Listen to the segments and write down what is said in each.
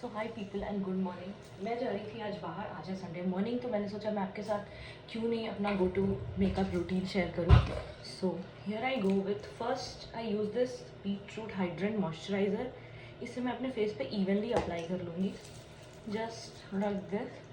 So high people and good morning. मैं जा रही थी आज बाहर, आज है संडे मॉर्निंग, तो मैंने सोचा मैं आपके साथ क्यों नहीं अपना go to makeup routine share करूँ। So here I go with first I use this beetroot hydrant moisturiser. इसे मैं अपने फेस पे इवनली अप्लाई कर लूँगी, just like this.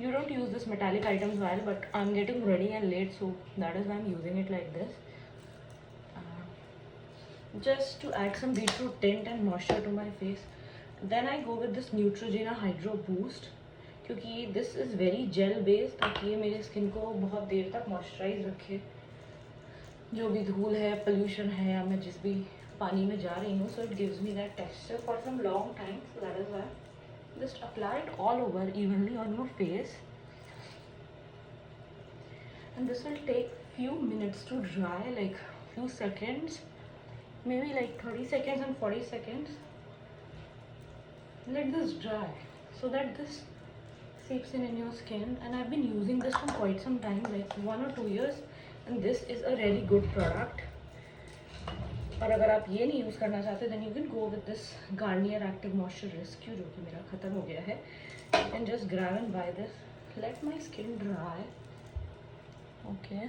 You don't use this metallic items well, but I'm getting ready and late, so that is why I'm using it like this. Just to add some beetroot tint and moisture to my face. Then I go with this Neutrogena Hydro Boost, क्योंकि this is very gel based, ताकि ये मेरे skin को बहुत देर तक moisturise रखे। जो भी धूल है, पोल्यूशन है, या मैं जिस भी पानी में जा रही हूँ, so it gives me that texture for some long time. So that is why just apply it all over evenly on your face, and this will take few minutes to dry, like few seconds, maybe like 30 seconds and 40 seconds. Let this dry so that this seeps in your skin, and I've been using this for quite some time, like 1 or 2 years, and this is a really good product. और अगर आप ये नहीं use करना चाहते then you can go with this Garnier Active Moisture Rescue, जो कि मेरा ख़त्म हो गया है. You can just grab and buy this. Let my skin dry. Okay.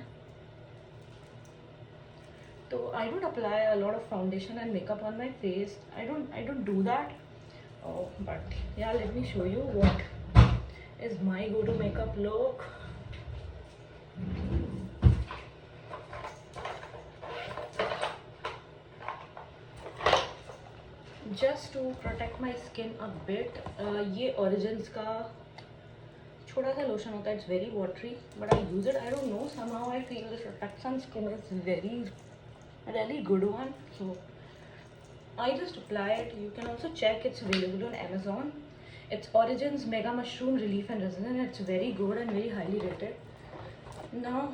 So I don't apply a lot of foundation and makeup on my face. I don't do that. Oh, but yeah, let me show you what is my go-to makeup look. Just to protect my skin a bit, ये Origins का छोटा सा lotion होता है. It's very watery, but I use it. I don't know, somehow I feel this protects on skin is really good one. So I just apply it. You can also check, it's available on Amazon. It's Origins Mega Mushroom Relief and Resin. It's very good and very highly rated. Now,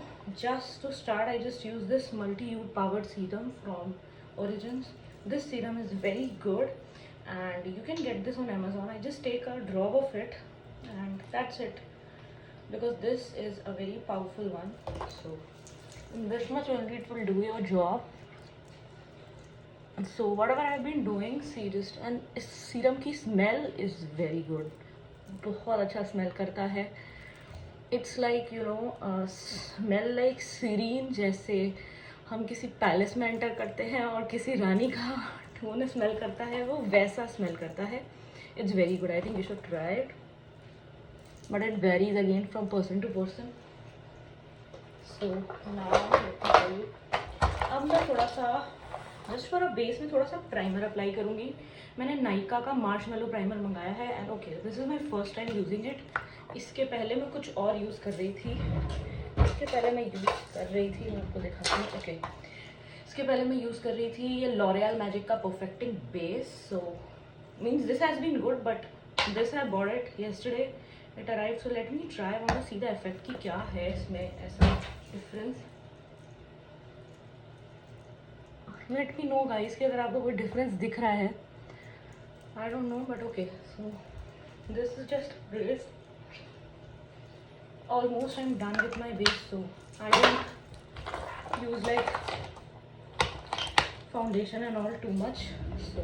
just to start, I just use this multi-use powered serum from Origins. This serum is very good, and you can get this on Amazon. I just take a drop of it, and that's it, because this is a very powerful one. So in this much only it will do your job. So whatever I've been doing, serious, and इस serum की smell is very good, बहुत अच्छा smell करता है. It's like you know smell like serene, जैसे हम किसी palace में एंटर करते हैं और किसी रानी का ठून स्मेल करता है, वो वैसा स्मेल करता है. It's very good. I think you should try it, but it varies again from person to person. So now अब मैं थोड़ा सा जस्ट फॉर अ बेस में थोड़ा सा प्राइमर अप्लाई करूँगी. मैंने नाइका का मार्शमेलो प्राइमर मंगाया है, and okay, this is my first time using it. इसके पहले मैं कुछ और यूज़ कर रही थी. इसके पहले मैं आपको दिखाती हूँ. ओके, इसके पहले मैं यूज़ कर रही थी ये लॉरियल मैजिक का perfecting base. So means this has been good, but this I bought it yesterday, it arrive. So let me try, want to see the effect कि क्या है इसमें ऐसा difference. Let me know guys कि अगर आपको कोई डिफरेंस दिख रहा है. I don't know, but okay. So this is just base. Almost I'm done with my base, so I don't use like foundation and all too much, so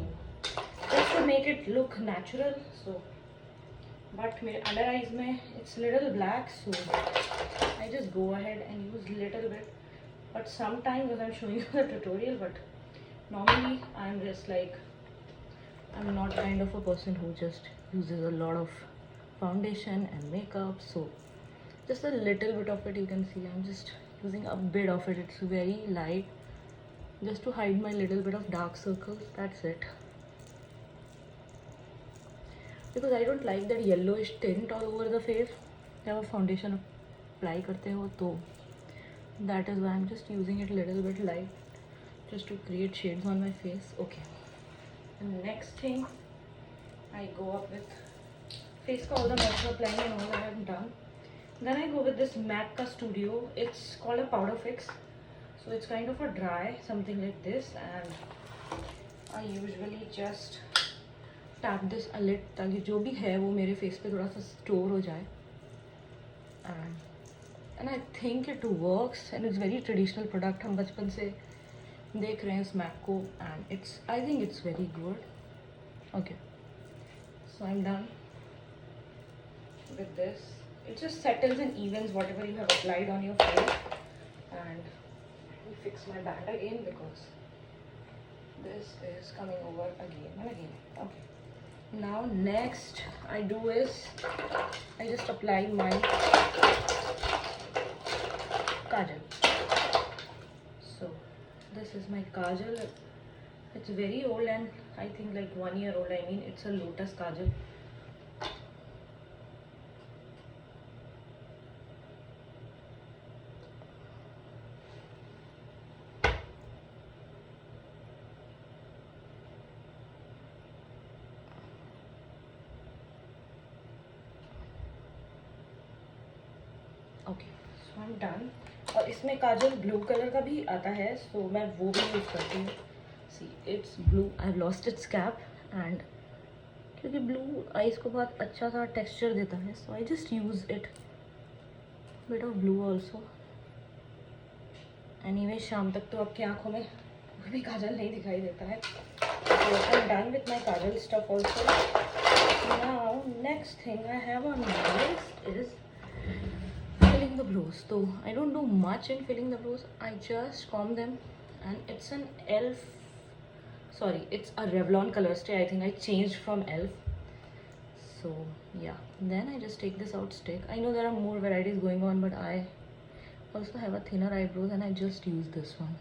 just to make it look natural. So but मेरे under eyes में it's little black, so I just go ahead and use little bit. But sometimes as I'm showing you the tutorial, but normally I'm just like, I'm not kind of a person who just uses a lot of foundation and makeup. So just a little bit of it, you can see I'm just using a bit of it. It's very light, just to hide my little bit of dark circles, that's it. Because I don't like that yellowish tint all over the face जब आप foundation apply करते हो, तो that is why I'm just using it little bit light, just to create shades on my face. Okay, and next thing, I go up with face का all the makeup applying and all I have done. Then I go with this MAC का Studio. It's called a powder fix, so it's kind of a dry, something like this, and I usually just tap this a little ताकि जो भी है वो मेरे face पे थोड़ा सा स्टोर हो जाए. And I think it works, and it's very traditional product. हम बचपन से देख रहे हैं इस MAC को, and I think it's very good. Okay, so I'm done with this. It just settles and evens whatever you have applied on your face. And let me fix my band again because this is coming over again and again. Okay, now next I do is I just apply my kajal. So this is my kajal. It's very old and I think like 1 year old. I mean, it's a Lotus kajal. Okay, so I am done. और इसमें काजल blue colour का भी आता है, सो मैं वो भी use करती हूँ. See it's blue. I have lost its cap and क्योंकि ब्लू आइज़ को बहुत अच्छा सा टेक्सचर देता है, so I just use it bit of blue also. Anyway शाम तक तो आपकी आँखों में कोई भी काजल नहीं दिखाई देता है. So I'm done with my kajal stuff also. Now next thing I have on my list is filling the brows. So I don't do much in filling the brows. I just comb them, and it's an elf. Sorry, it's a Revlon color stay. I think I changed from elf. So yeah, then I just take this out stick. I know there are more varieties going on, but I also have a thinner eyebrows and I just use this one.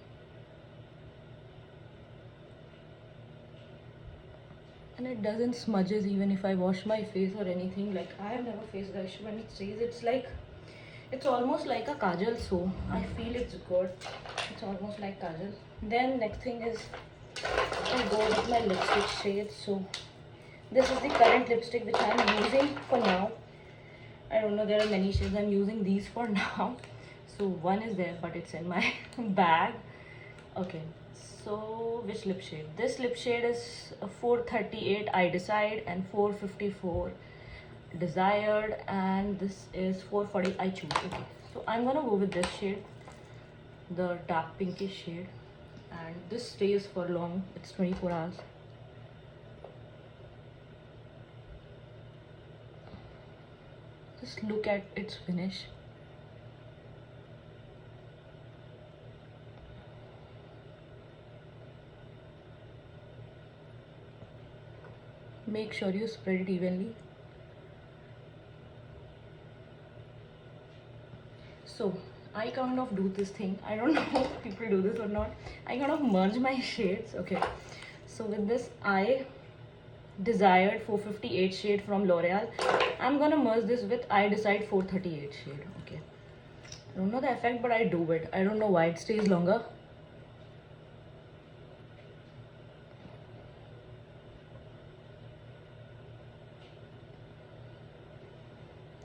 And it doesn't smudges even if I wash my face or anything. Like, I have never faced the issue when it stays. It's like, it's almost like a kajal, so I feel it's good. It's almost like kajal. Then next thing is I go with my lipstick shades. So this is the current lipstick which I'm using for now. I don't know, there are many shades. I'm using these for now. So one is there, but it's in my bag. Okay, so which lip shade? This lip shade is 438 I Decide and 454 Desired, and this is 440 I Choose. Okay, so I'm gonna go with this shade, the dark pinkish shade, and this stays for long. It's 24 hours. Just look at its finish. Make sure you spread it evenly. So I kind of do this thing. I don't know if people do this or not. I kind of merge my shades. Okay, so with this I Desired 458 shade from L'Oreal, I'm gonna merge this with I Decide 438 shade. Okay, I don't know the effect, but I do it. I don't know why it stays longer.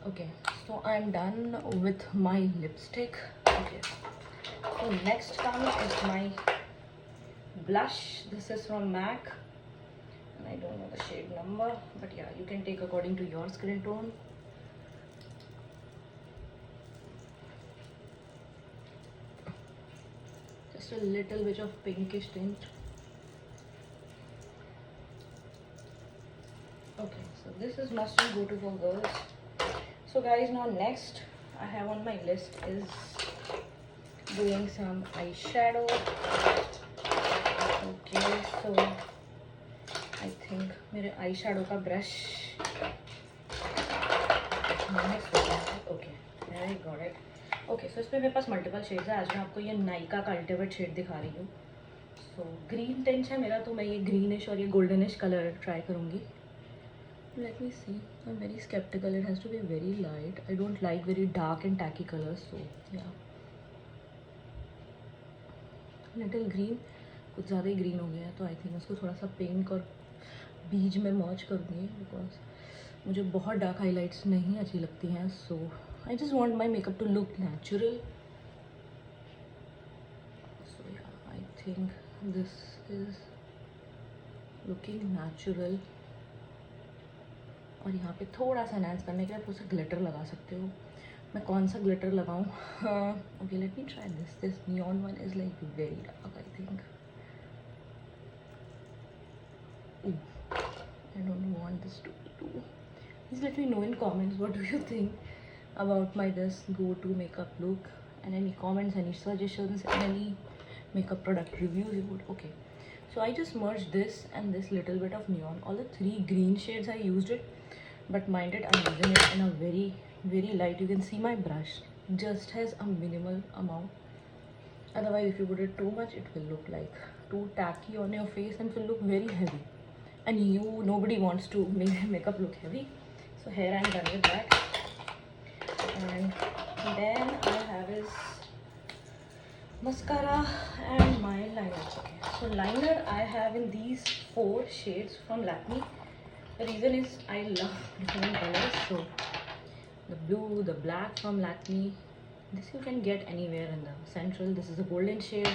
Okay, so I'm done with my lipstick. Okay, so next comes is my blush. This is from MAC, and I don't know the shade number, but yeah, you can take according to your skin tone. Just a little bit of pinkish tint. Okay, so this is must and go to for girls. So guys, now next I have on my list is doing some eyeshadow. Okay, so I think मेरे eyeshadow का brush okay, I got it. Okay, so इसमें मेरे पास multiple shades है. आज मैं आपको ये नाइका का अल्टीमेट शेड दिखा रही हूँ. So green tinge है मेरा, तो मैं ये greenish और ये goldenish color try करूँगी. Let me see. I'm very skeptical. It has to be very light. I don't like very dark and tacky colors, so yeah. Little green. कुछ ज़्यादा ही ग्रीन हो गया है, तो आई थिंक उसको थोड़ा सा पिंक और बीज में मर्ज करूँगी, बिकॉज मुझे बहुत डार्क हाईलाइट्स नहीं अच्छी लगती हैं. So I just want my makeup to look natural. So yeah, I think this is looking natural. और यहाँ पे थोड़ा सा एनहांस करने के लिए आप उसे ग्लिटर लगा सकते हो. मैं कौन सा ग्लिटर लगाऊँ? Okay, late me try this neon one is like very dark, I think. I don't want this to be too. Please let me know in comments what do you think about my this go-to makeup look, and any comments, any suggestions, any makeup product reviews you would. Okay, so I just merged this and this little bit of neon, all the three green shades I used it, but mind it, I'm using it in a very light. You can see my brush just has a minimal amount. Otherwise, if you put it too much, it will look like too tacky on your face and will look very heavy. And nobody wants to make their makeup look heavy. So here I'm done with that. And then I have is mascara and my liner. Okay, so liner I have in these 4 shades from Lakme. The reason is I love different colors. So the blue, the black from Lakme. This you can get anywhere in the central. This is a golden shade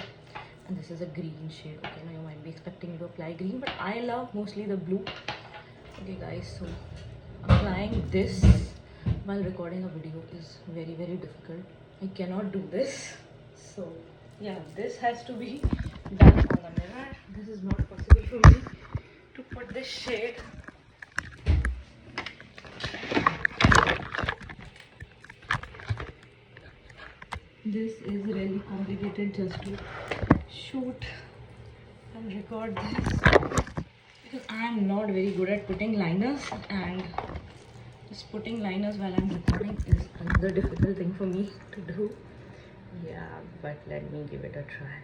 and this is a green shade. Okay, now you might be expecting me to apply green, but I love mostly the blue. Okay guys, so applying this while recording a video is very difficult. I cannot do this. So yeah, this has to be done on the mirror. This is not possible for me to put this shade. This is really complicated just to shoot and record this, because I am not very good at putting liners, and just putting liners while I'm recording is another difficult thing for me to do. Yeah, but let me give it a try.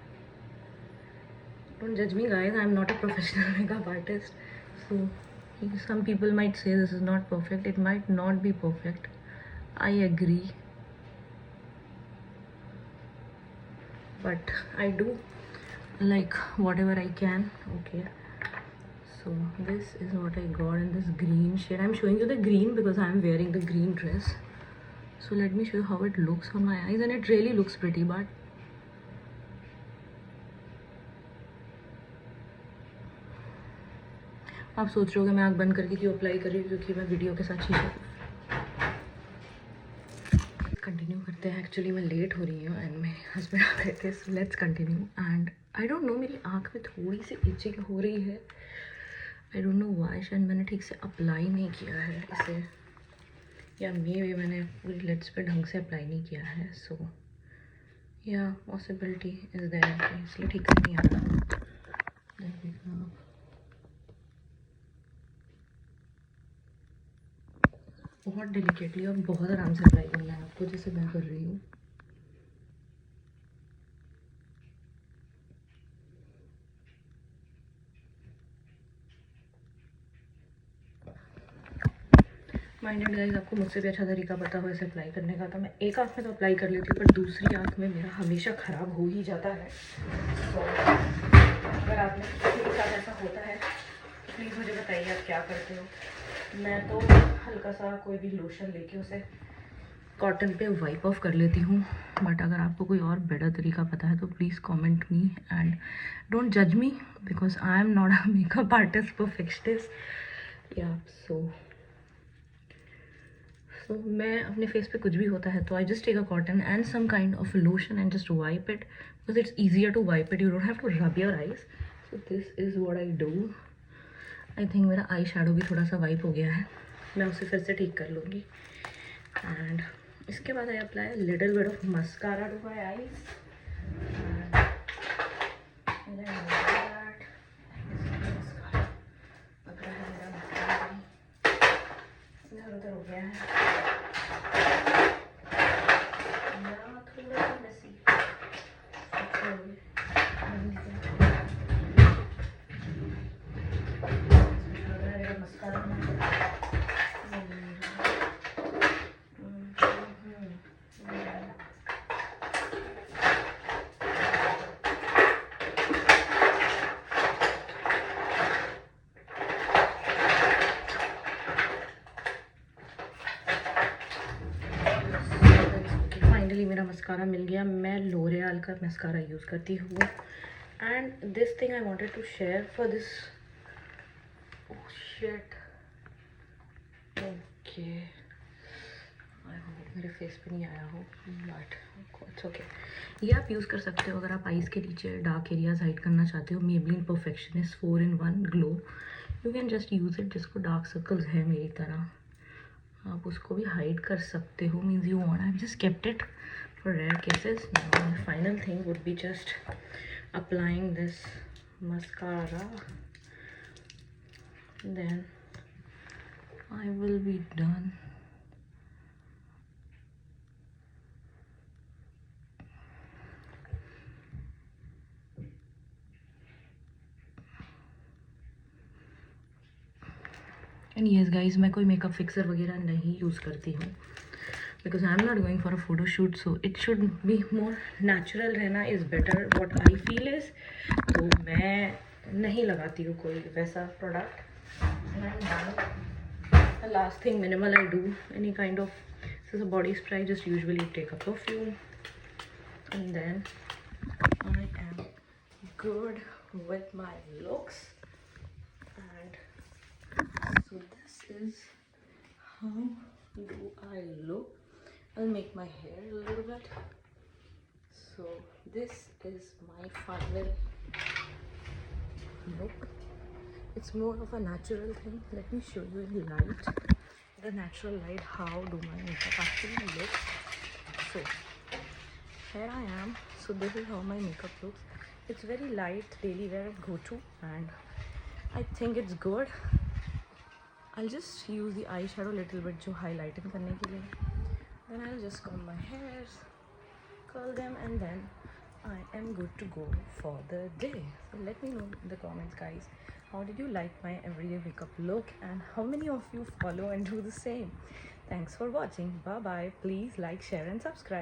Don't judge me guys, I'm not a professional makeup artist, so some people might say this is not perfect. It might not be perfect, I agree, but I do like whatever I can. Okay, so this is what I got in this green shade. I'm showing you the green because I'm wearing the green dress. So let me show you how it looks on my eyes, and it really looks pretty. But आप सोच रहे होगे मैं आँख बंद करके क्यों apply कर रही हूँ, क्योंकि मैं वीडियो के साथ ही कंटिन्यू करते हैं. एक्चुअली मैं लेट हो रही हूँ एंड मेरे हस्बैंड आ गए थे, so let's continue. And I don't no, मेरी आँख में थोड़ी सी इचिंग हो रही है. I don't know why. शायद मैंने ठीक से अप्लाई नहीं किया है इसे, या मे मैंने पूरी लिड्स पे ढंग से अप्लाई नहीं किया है. सो या पॉसिबिलिटी इज देयर, इसलिए ठीक से नहीं आ रहा. बहुत डेलिकेटली और बहुत आराम से अप्लाई करना है आपको, जैसे मैं कर रही हूँ. माइंडेड गाइस, आपको मुझसे भी अच्छा तरीका पता हो इसे अप्लाई करने का, तो मैं एक आँख में तो अप्लाई कर लेती हूँ, पर दूसरी आँख में मेरा हमेशा ख़राब हो ही जाता है. तो अगर आप मेरे साथ ऐसा होता है तो प्लीज़ मुझे बताइए आप क्या करते हो. मैं तो हल्का सा कोई भी लोशन लेके उसे कॉटन पे वाइप ऑफ कर लेती हूँ. बट अगर आपको कोई और बेटर तरीका पता है तो please comment me and don't जज me, because I am not a makeup artist perfectionist. Yeah so मैं अपने फेस पे कुछ भी होता है तो I just take a cotton and some kind of lotion and just wipe it, because it's easier to wipe it. You don't have to rub your eyes. So this is what I do. I think मेरा eye shadow भी थोड़ा सा wipe हो गया है, मैं उसे फिर से ठीक कर लूँगी. एंड इसके बाद I apply little bit of mascara to my eyes. इधर उधर हो गया है. मेरा मस्कारा मिल गया. मैं लोरियल का मस्कारा यूज़ करती हूँ. And this thing I wanted to share for this. Oh shit. Okay, I hope मेरे फेस पे नहीं आया हो, बट इट्स ओके. ये आप यूज़ कर सकते हो अगर आप आईज़ के नीचे डार्क एरियाज हाइड करना चाहते हो. Maybelline perfectionist 4-in-1 glow. You can just use it, जिसको डार्क सर्कल्स है मेरी तरह आप उसको भी हाइड कर सकते हो, means you want, I just kept it for rare cases. Final thing would be just applying this mascara, then I will be done. And yes guys, मैं कोई मेकअप फिक्सर वगैरह नहीं यूज़ करती हूँ because I am not going for a photo shoot, so it should be more natural रहना is better what I feel is. तो मैं नहीं लगाती हूँ कोई वैसा product. The last thing minimal I do, any kind of, this is a body spray, I just usually take a perfume and then I am good with my looks. And so this is how do I look. I'll make my hair a little bit. So this is my final look. It's more of a natural thing. Let me show you in light, the natural light, how do my makeup actually look. So here I am. So this is how my makeup looks. It's very light, daily wear and go to, and I think it's good. I'll just use the eyeshadow a little bit जो highlighting करने के लिए. Then I'll just comb my hairs, curl them, and then I am good to go for the day. So let me know in the comments, guys, how did you like my everyday makeup look and how many of you follow and do the same. Thanks for watching. Bye bye. Please like, share and subscribe.